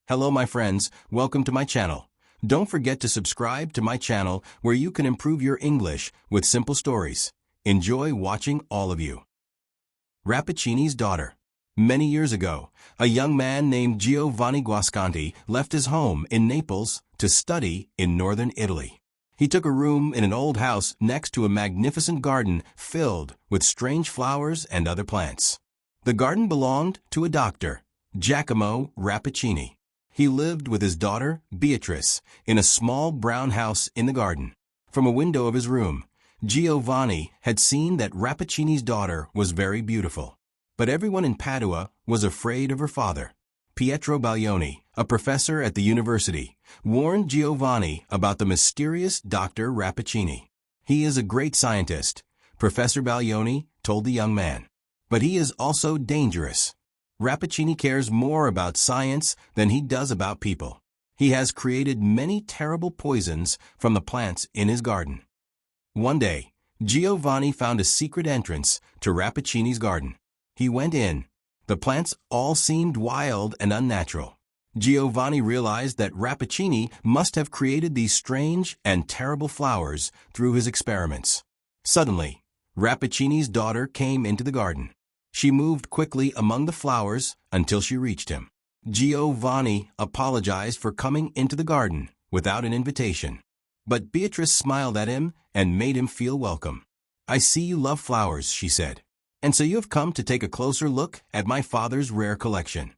Hello my friends, welcome to my channel. Don't forget to subscribe to my channel where you can improve your English with simple stories. Enjoy watching all of you. Rappacini's daughter. Many years ago, a young man named Giovanni Guasconti left his home in Naples to study in northern Italy. He took a room in an old house next to a magnificent garden filled with strange flowers and other plants. The garden belonged to a doctor, Giacomo Rappacini. He lived with his daughter, Beatrice, in a small brown house in the garden. From a window of his room, Giovanni had seen that Rappacini's daughter was very beautiful. But everyone in Padua was afraid of her father. Pietro Baglioni, a professor at the university, warned Giovanni about the mysterious Dr. Rappacini. "He is a great scientist," Professor Baglioni told the young man. "But he is also dangerous. Rappacini cares more about science than he does about people. He has created many terrible poisons from the plants in his garden." One day, Giovanni found a secret entrance to Rappacini's garden. He went in. The plants all seemed wild and unnatural. Giovanni realized that Rappacini must have created these strange and terrible flowers through his experiments. Suddenly, Rappacini's daughter came into the garden. She moved quickly among the flowers until she reached him. Giovanni apologized for coming into the garden without an invitation. But Beatrice smiled at him and made him feel welcome. "I see you love flowers," she said. "And so you have come to take a closer look at my father's rare collection."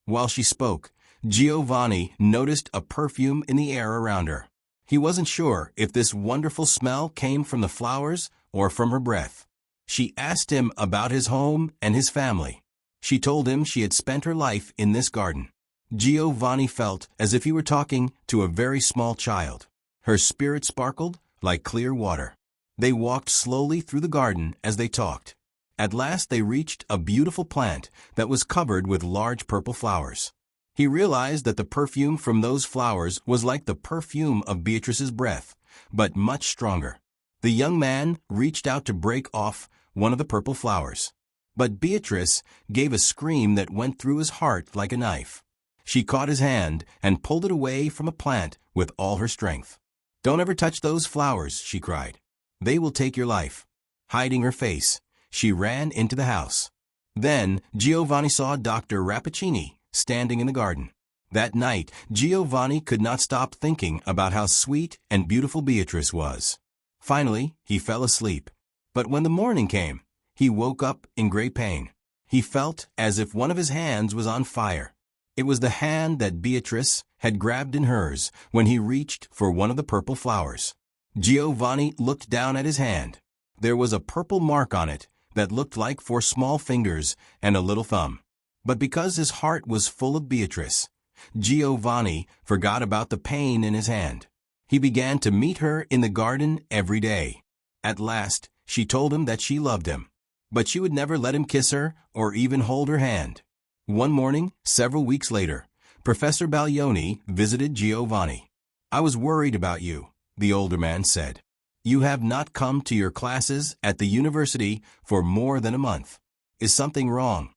While she spoke, Giovanni noticed a perfume in the air around her. He wasn't sure if this wonderful smell came from the flowers or from her breath. She asked him about his home and his family. She told him she had spent her life in this garden. Giovanni felt as if he were talking to a very small child. Her spirit sparkled like clear water. They walked slowly through the garden as they talked. At last they reached a beautiful plant that was covered with large purple flowers. He realized that the perfume from those flowers was like the perfume of Beatrice's breath, but much stronger. The young man reached out to break off one of the purple flowers. But Beatrice gave a scream that went through his heart like a knife. She caught his hand and pulled it away from a plant with all her strength. "Don't ever touch those flowers," she cried. "They will take your life." Hiding her face, she ran into the house. Then Giovanni saw Dr. Rappacini standing in the garden. That night, Giovanni could not stop thinking about how sweet and beautiful Beatrice was. Finally, he fell asleep. But when the morning came, he woke up in great pain. He felt as if one of his hands was on fire. It was the hand that Beatrice had grabbed in hers when he reached for one of the purple flowers. Giovanni looked down at his hand. There was a purple mark on it that looked like 4 small fingers and a little thumb. But because his heart was full of Beatrice, Giovanni forgot about the pain in his hand. He began to meet her in the garden every day. At last, she told him that she loved him, but she would never let him kiss her or even hold her hand. One morning, several weeks later, Professor Baglioni visited Giovanni. "I was worried about you," the older man said. "You have not come to your classes at the university for more than a month. Is something wrong?"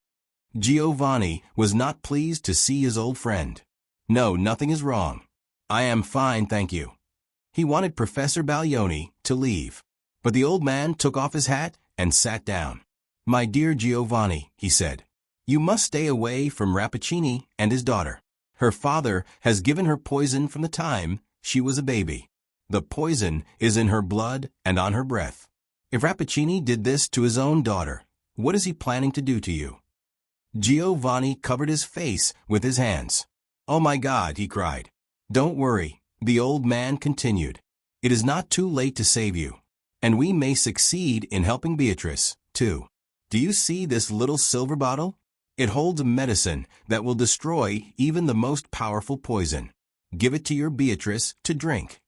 Giovanni was not pleased to see his old friend. "No, nothing is wrong. I am fine, thank you." He wanted Professor Baglioni to leave, but the old man took off his hat and sat down. "My dear Giovanni," he said, "you must stay away from Rappacini and his daughter. Her father has given her poison from the time she was a baby. The poison is in her blood and on her breath. If Rappacini did this to his own daughter, what is he planning to do to you?" Giovanni covered his face with his hands. "Oh my God," he cried. "Don't worry," the old man continued. "It is not too late to save you, and we may succeed in helping Beatrice, too. Do you see this little silver bottle? It holds a medicine that will destroy even the most powerful poison. Give it to your Beatrice to drink."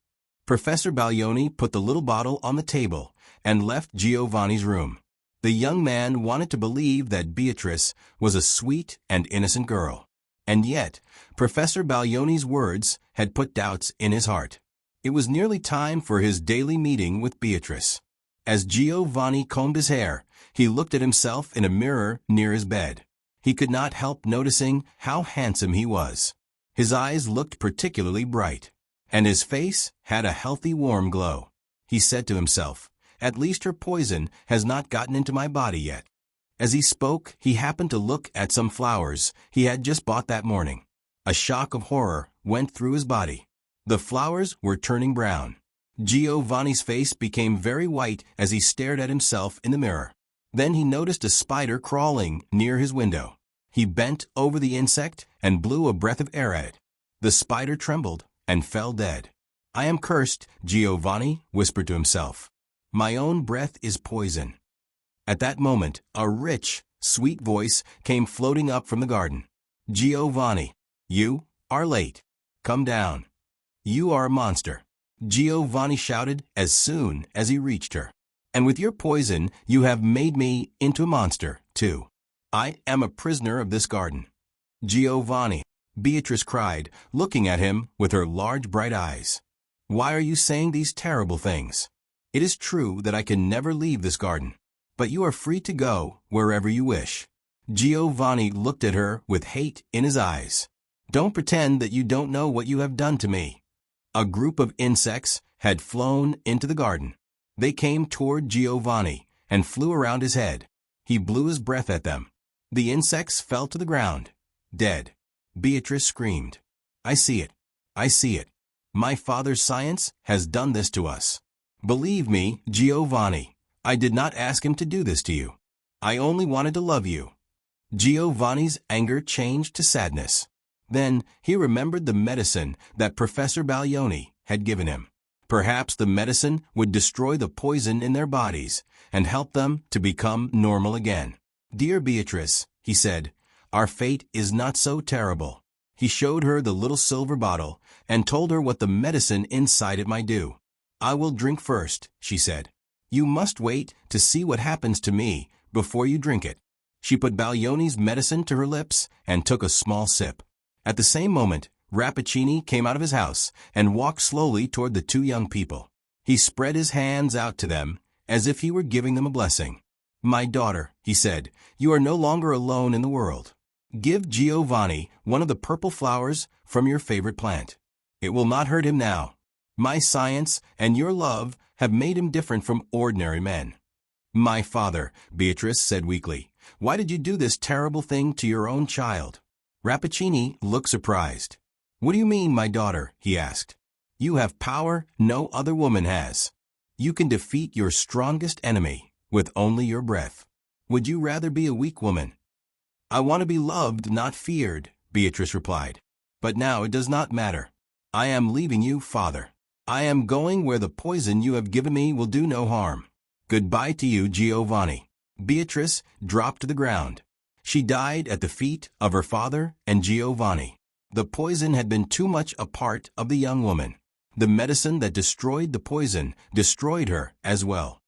Professor Baglioni put the little bottle on the table and left Giovanni's room. The young man wanted to believe that Beatrice was a sweet and innocent girl. And yet, Professor Baglioni's words had put doubts in his heart. It was nearly time for his daily meeting with Beatrice. As Giovanni combed his hair, he looked at himself in a mirror near his bed. He could not help noticing how handsome he was. His eyes looked particularly bright, and his face had a healthy warm glow. He said to himself, "At least her poison has not gotten into my body yet." As he spoke, he happened to look at some flowers he had just bought that morning. A shock of horror went through his body. The flowers were turning brown. Giovanni's face became very white as he stared at himself in the mirror. Then he noticed a spider crawling near his window. He bent over the insect and blew a breath of air at it. The spider trembled and fell dead. "I am cursed," Giovanni whispered to himself. "My own breath is poison." At that moment, a rich, sweet voice came floating up from the garden. "Giovanni, you are late. Come down. You are a monster," Giovanni shouted as soon as he reached her. "And with your poison, you have made me into a monster, too. I am a prisoner of this garden." "Giovanni," Beatrice cried, looking at him with her large bright eyes. "Why are you saying these terrible things? It is true that I can never leave this garden, but you are free to go wherever you wish." Giovanni looked at her with hate in his eyes. "Don't pretend that you don't know what you have done to me." A group of insects had flown into the garden. They came toward Giovanni and flew around his head. He blew his breath at them. The insects fell to the ground, dead. Beatrice screamed, "I see it. I see it. My father's science has done this to us. Believe me, Giovanni, I did not ask him to do this to you. I only wanted to love you." Giovanni's anger changed to sadness. Then he remembered the medicine that Professor Baglioni had given him. Perhaps the medicine would destroy the poison in their bodies and help them to become normal again. "Dear Beatrice," he said, "our fate is not so terrible." He showed her the little silver bottle and told her what the medicine inside it might do. "I will drink first," she said. "You must wait to see what happens to me before you drink it." She put Baglioni's medicine to her lips and took a small sip. At the same moment, Rappacini came out of his house and walked slowly toward the two young people. He spread his hands out to them as if he were giving them a blessing. "My daughter," he said, "you are no longer alone in the world. Give Giovanni one of the purple flowers from your favorite plant. It will not hurt him now. My science and your love have made him different from ordinary men." "My father," Beatrice said weakly, "why did you do this terrible thing to your own child?" Rappacini looked surprised. "What do you mean, my daughter?" he asked. "You have power no other woman has. You can defeat your strongest enemy with only your breath. Would you rather be a weak woman?" "I want to be loved, not feared," Beatrice replied. "But now it does not matter. I am leaving you, father. I am going where the poison you have given me will do no harm. Goodbye to you, Giovanni." Beatrice dropped to the ground. She died at the feet of her father and Giovanni. The poison had been too much a part of the young woman. The medicine that destroyed the poison destroyed her as well.